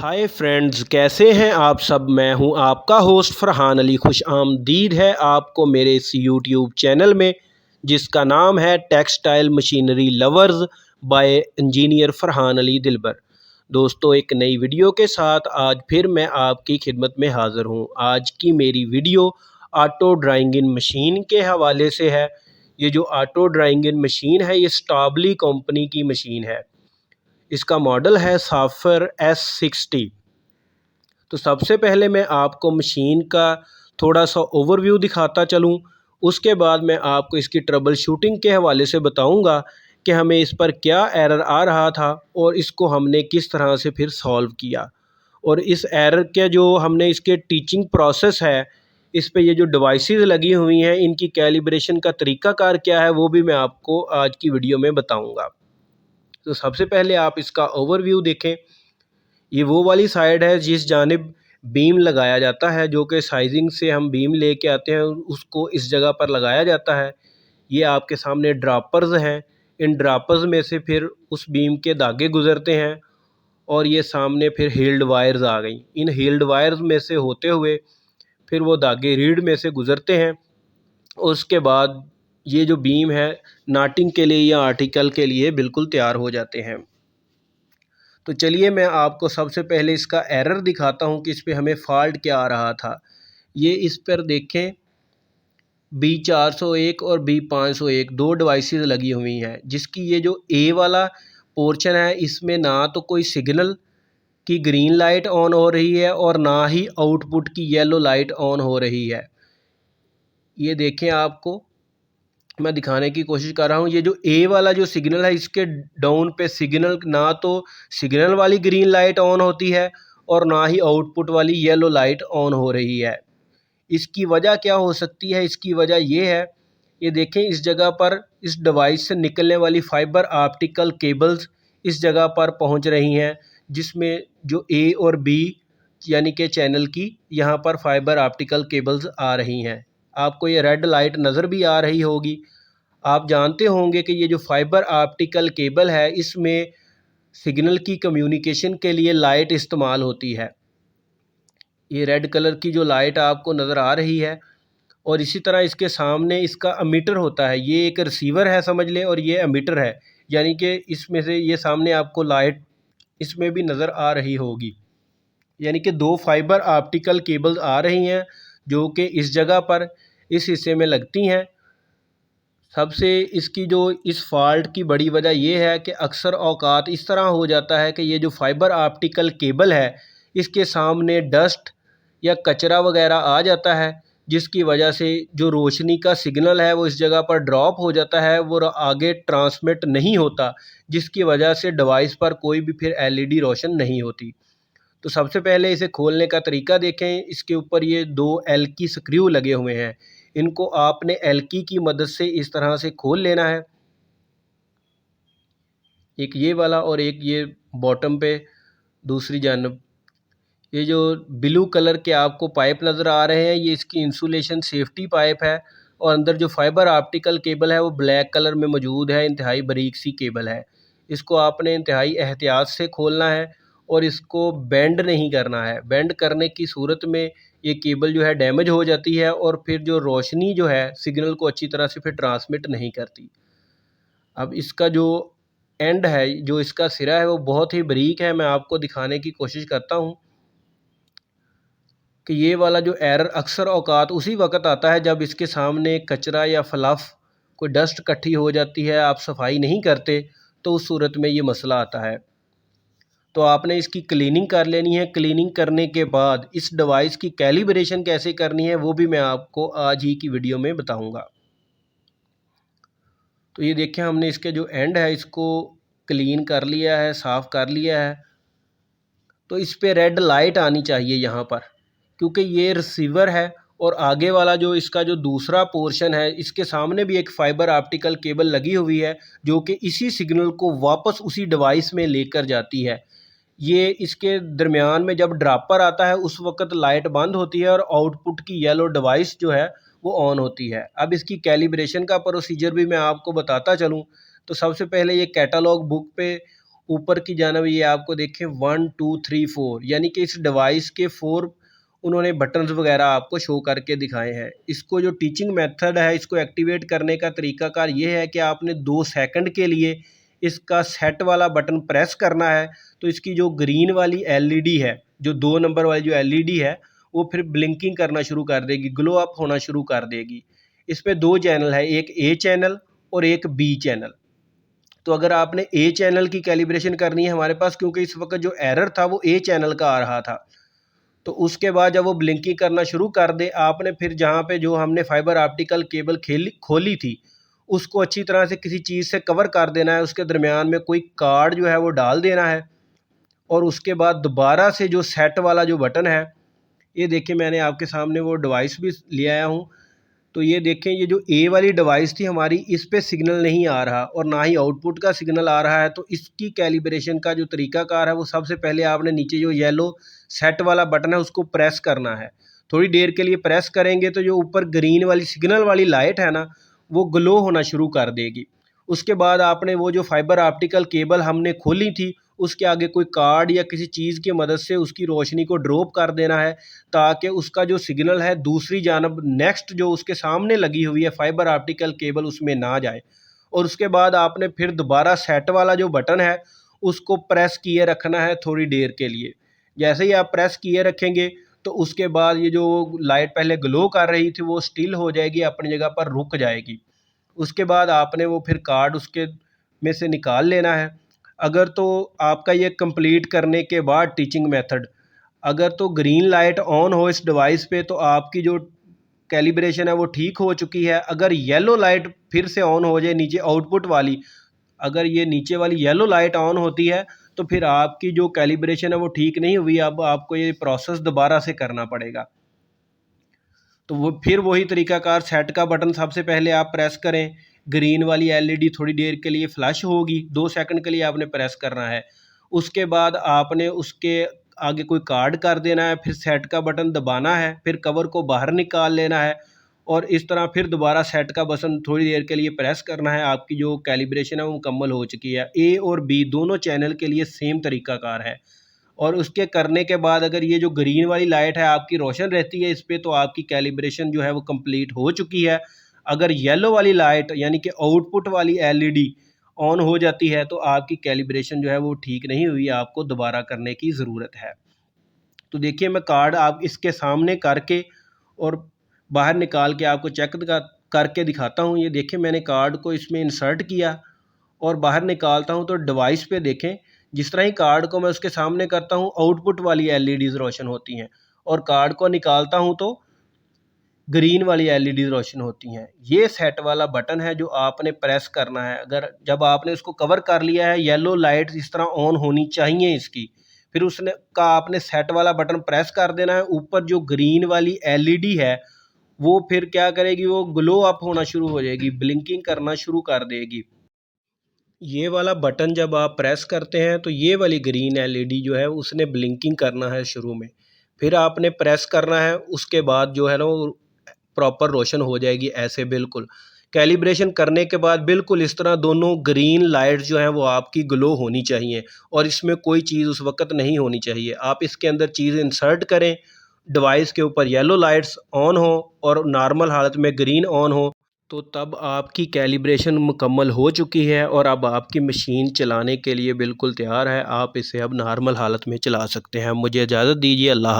Hi friends, कैसे हैं आप सब। मैं हूं आपका होस्ट फरहान अली। खुश आमदीद है आपको मेरे इस यूट्यूब चैनल में जिसका नाम है textile machinery lovers by engineer Farhan Ali Dilbar. दोस्तों, एक नई वीडियो के साथ आज फिर मैं आपकी खिदमत में हाज़िर हूं। आज की मेरी वीडियो ऑटो ड्राइंग मशीन के हवाले से है। ये जो ऑटो ड्राइंग मशीन है ये स्टाबली कंपनी की मशीन है। इसका मॉडल है साफर S60। तो सबसे पहले मैं आपको मशीन का थोड़ा सा ओवरव्यू दिखाता चलूं, उसके बाद मैं आपको इसकी ट्रबल शूटिंग के हवाले से बताऊंगा कि हमें इस पर क्या एरर आ रहा था और इसको हमने किस तरह से फिर सॉल्व किया। और इस एरर के जो हमने इसके टीचिंग प्रोसेस है, इस पे ये जो डिवाइसेस लगी हुई हैं इनकी कैलिब्रेशन का तरीक़ाकार क्या है वो भी मैं आपको आज की वीडियो में बताऊँगा। तो सबसे पहले आप इसका ओवरव्यू देखें। ये वो वाली साइड है जिस जानिब बीम लगाया जाता है, जो कि साइजिंग से हम बीम लेके आते हैं उसको इस जगह पर लगाया जाता है। ये आपके सामने ड्रापर्स हैं। इन ड्रापर्स में से फिर उस बीम के धागे गुज़रते हैं और ये सामने फिर हील्ड वायर्स आ गई। इन हील्ड वायर्स में से होते हुए फिर वो धागे रीढ़ में से गुज़रते हैं और उसके बाद ये जो बीम है नाटिंग के लिए या आर्टिकल के लिए बिल्कुल तैयार हो जाते हैं। तो चलिए मैं आपको सबसे पहले इसका एरर दिखाता हूँ कि इस पे हमें फ़ॉल्ट क्या आ रहा था। ये इस पर देखें, B401 और B501 दो डिवाइसेस लगी हुई हैं, जिसकी ये जो ए वाला पोर्शन है इसमें ना तो कोई सिग्नल की ग्रीन लाइट ऑन हो रही है और ना ही आउटपुट की येलो लाइट ऑन हो रही है। ये देखें, आपको मैं दिखाने की कोशिश कर रहा हूँ। ये जो ए वाला जो सिग्नल है इसके डाउन पे सिग्नल ना तो सिग्नल वाली ग्रीन लाइट ऑन होती है और ना ही आउटपुट वाली येलो लाइट ऑन हो रही है। इसकी वजह क्या हो सकती है? इसकी वजह ये है, ये देखें इस जगह पर इस डिवाइस से निकलने वाली फाइबर ऑप्टिकल केबल्स इस जगह पर पहुंच रही हैं, जिसमें जो ए और बी यानी कि चैनल की यहाँ पर फाइबर ऑप्टिकल केबल्स आ रही हैं। आपको ये रेड लाइट नज़र भी आ रही होगी। आप जानते होंगे कि ये जो फाइबर ऑप्टिकल केबल है इसमें सिग्नल की कम्युनिकेशन के लिए लाइट इस्तेमाल होती है। ये रेड कलर की जो लाइट आपको नज़र आ रही है और इसी तरह इसके सामने इसका एमीटर होता है। ये एक रिसीवर है समझ लें और ये एमीटर है, यानी कि इसमें से ये सामने आपको लाइट इसमें भी नज़र आ रही होगी। यानी कि दो फाइबर ऑप्टिकल केबल्स आ रही हैं जो कि इस जगह पर इस हिस्से में लगती हैं। सबसे इसकी जो इस फॉल्ट की बड़ी वजह यह है कि अक्सर औकात इस तरह हो जाता है कि ये जो फाइबर ऑप्टिकल केबल है इसके सामने डस्ट या कचरा वगैरह आ जाता है, जिसकी वजह से जो रोशनी का सिग्नल है वो इस जगह पर ड्रॉप हो जाता है, वो आगे ट्रांसमिट नहीं होता, जिसकी वजह से डिवाइस पर कोई भी फिर एलईडी रोशन नहीं होती। तो सबसे पहले इसे खोलने का तरीका देखें। इसके ऊपर ये दो एल की स्क्रू लगे हुए हैं, इनको आपने एल्की की मदद से इस तरह से खोल लेना है। एक ये वाला और एक ये बॉटम पे दूसरी जानब। ये जो ब्लू कलर के आपको पाइप नज़र आ रहे हैं ये इसकी इंसुलेशन सेफ्टी पाइप है और अंदर जो फाइबर ऑप्टिकल केबल है वो ब्लैक कलर में मौजूद है। इंतहाई बारीक सी केबल है। इसको आपने इंतहाई एहतियात से खोलना है और इसको बेंड नहीं करना है। बेंड करने की सूरत में ये केबल जो है डैमेज हो जाती है और फिर जो रोशनी जो है सिग्नल को अच्छी तरह से फिर ट्रांसमिट नहीं करती। अब इसका जो एंड है, जो इसका सिरा है वो बहुत ही बारीक है। मैं आपको दिखाने की कोशिश करता हूँ कि ये वाला जो एरर अक्सर औकात उसी वक्त आता है जब इसके सामने कचरा या फ्लफ़ कोई डस्ट इकट्ठी हो जाती है, आप सफाई नहीं करते, तो उस सूरत में ये मसला आता है। तो आपने इसकी क्लीनिंग कर लेनी है। क्लीनिंग करने के बाद इस डिवाइस की कैलिब्रेशन कैसे करनी है वो भी मैं आपको आज ही की वीडियो में बताऊंगा। तो ये देखें, हमने इसके जो एंड है इसको क्लीन कर लिया है, साफ़ कर लिया है। तो इस पे रेड लाइट आनी चाहिए यहाँ पर, क्योंकि ये रिसीवर है और आगे वाला जो इसका जो दूसरा पोर्शन है इसके सामने भी एक फाइबर ऑप्टिकल केबल लगी हुई है जो कि इसी सिग्नल को वापस उसी डिवाइस में लेकर जाती है। ये इसके दरमियान में जब ड्रापर आता है उस वक्त लाइट बंद होती है और आउटपुट की येलो डिवाइस जो है वो ऑन होती है। अब इसकी कैलिब्रेशन का प्रोसीजर भी मैं आपको बताता चलूँ। तो सबसे पहले ये कैटलॉग बुक पे ऊपर की जानब ये आपको देखें 1 2 3 4 यानी कि इस डिवाइस के 4 उन्होंने बटन्स वगैरह आपको शो करके दिखाए हैं। इसको जो टीचिंग मेथड है, इसको एक्टिवेट करने का तरीकाकार ये है कि आपने 2 सेकंड के लिए इसका सेट वाला बटन प्रेस करना है, तो इसकी जो ग्रीन वाली एलईडी है, जो 2 नंबर वाली जो एलईडी है, वो फिर ब्लिंकिंग करना शुरू कर देगी, ग्लो अप होना शुरू कर देगी। इसमें 2 चैनल है, एक ए चैनल और एक बी चैनल। तो अगर आपने ए चैनल की कैलिब्रेशन करनी है हमारे पास, क्योंकि इस वक्त जो एरर था वो ए चैनल का आ रहा था, तो उसके बाद जब वो ब्लिंकिंग करना शुरू कर दे, आपने फिर जहाँ पे जो हमने फाइबर ऑप्टिकल केबल खोली थी, उसको अच्छी तरह से किसी चीज़ से कवर कर देना है। उसके दरमियान में कोई कार्ड जो है वो डाल देना है, और उसके बाद दोबारा से जो सेट वाला जो बटन है, ये देखिए मैंने आपके सामने वो डिवाइस भी ले आया हूँ। तो ये देखें, ये जो ए वाली डिवाइस थी हमारी, इस पे सिग्नल नहीं आ रहा और ना ही आउटपुट का सिग्नल आ रहा है। तो इसकी कैलिब्रेशन का जो तरीकाकार है, वो सबसे पहले आपने नीचे जो येलो सेट वाला बटन है उसको प्रेस करना है। थोड़ी देर के लिए प्रेस करेंगे तो जो ऊपर ग्रीन वाली सिग्नल वाली लाइट है ना, वो ग्लो होना शुरू कर देगी। उसके बाद आपने वो जो फाइबर ऑप्टिकल केबल हमने खोली थी, उसके आगे कोई कार्ड या किसी चीज़ की मदद से उसकी रोशनी को ड्रॉप कर देना है, ताकि उसका जो सिग्नल है दूसरी जानब नेक्स्ट जो उसके सामने लगी हुई है फाइबर ऑप्टिकल केबल, उसमें ना जाए। और उसके बाद आपने फिर दोबारा सेट वाला जो बटन है उसको प्रेस किए रखना है थोड़ी देर के लिए। जैसे ही आप प्रेस किए रखेंगे, तो उसके बाद ये जो लाइट पहले ग्लो कर रही थी वो स्टिल हो जाएगी, अपनी जगह पर रुक जाएगी। उसके बाद आपने वो फिर कार्ड उसके में से निकाल लेना है। अगर तो आपका ये कंप्लीट करने के बाद टीचिंग मेथड, अगर तो ग्रीन लाइट ऑन हो इस डिवाइस पे, तो आपकी जो कैलिब्रेशन है वो ठीक हो चुकी है। अगर येलो लाइट फिर से ऑन हो जाए नीचे आउटपुट वाली, अगर ये नीचे वाली येलो लाइट ऑन होती है, तो फिर आपकी जो कैलिब्रेशन है वो ठीक नहीं हुई। अब आपको ये प्रोसेस दोबारा से करना पड़ेगा। तो वो फिर वही तरीकाकार, सेट का बटन सबसे पहले आप प्रेस करें, ग्रीन वाली एलईडी थोड़ी देर के लिए फ्लैश होगी, 2 सेकंड के लिए आपने प्रेस करना है। उसके बाद आपने उसके आगे कोई कार्ड कर देना है, फिर सेट का बटन दबाना है, फिर कवर को बाहर निकाल लेना है, और इस तरह फिर दोबारा सेट का बटन थोड़ी देर के लिए प्रेस करना है। आपकी जो कैलिब्रेशन है वो मुकम्मल हो चुकी है। ए और बी दोनों चैनल के लिए सेम तरीकाकार है। और उसके करने के बाद अगर ये जो ग्रीन वाली लाइट है आपकी रोशन रहती है इस पे, तो आपकी कैलिब्रेशन जो है वो कंप्लीट हो चुकी है। अगर येलो वाली लाइट यानी कि आउटपुट वाली एलईडी ऑन हो जाती है, तो आपकी कैलिब्रेशन जो है वो ठीक नहीं हुई, आपको दोबारा करने की ज़रूरत है। तो देखिए, मैं कार्ड आप इसके सामने करके और बाहर निकाल के आपको चेक करके दिखाता हूँ। ये देखिए, मैंने कार्ड को इसमें इंसर्ट किया और बाहर निकालता हूँ, तो डिवाइस पे देखें, जिस तरह ही कार्ड को मैं उसके सामने करता हूँ आउटपुट वाली एलईडीज़ रोशन होती हैं, और कार्ड को निकालता हूँ तो ग्रीन वाली एलईडी रोशन होती हैं। ये सेट वाला बटन है जो आपने प्रेस करना है। अगर जब आपने उसको कवर कर लिया है, येलो लाइट इस तरह ऑन होनी चाहिए इसकी, फिर उसने का आपने सेट वाला बटन प्रेस कर देना है। ऊपर जो ग्रीन वाली एलईडी है वो फिर क्या करेगी, वो ग्लो अप होना शुरू हो जाएगी, ब्लिंकिंग करना शुरू कर देगी। ये वाला बटन जब आप प्रेस करते हैं, तो ये वाली ग्रीन एलईडी जो है उसने ब्लिंकिंग करना है शुरू में, फिर आपने प्रेस करना है, उसके बाद जो है ना वो प्रॉपर रोशन हो जाएगी ऐसे बिल्कुल। कैलिब्रेशन करने के बाद बिल्कुल इस तरह दोनों ग्रीन लाइट जो हैं वो आपकी ग्लो होनी चाहिए, और इसमें कोई चीज़ उस वक़्त नहीं होनी चाहिए। आप इसके अंदर चीज़ इंसर्ट करें, डिवाइस के ऊपर येलो लाइट्स ऑन हो और नॉर्मल हालत में ग्रीन ऑन हो, तो तब आपकी कैलिब्रेशन मुकम्मल हो चुकी है और अब आपकी मशीन चलाने के लिए बिल्कुल तैयार है। आप इसे अब नॉर्मल हालत में चला सकते हैं। मुझे इजाज़त दीजिए। अल्लाह हाफ़िज़।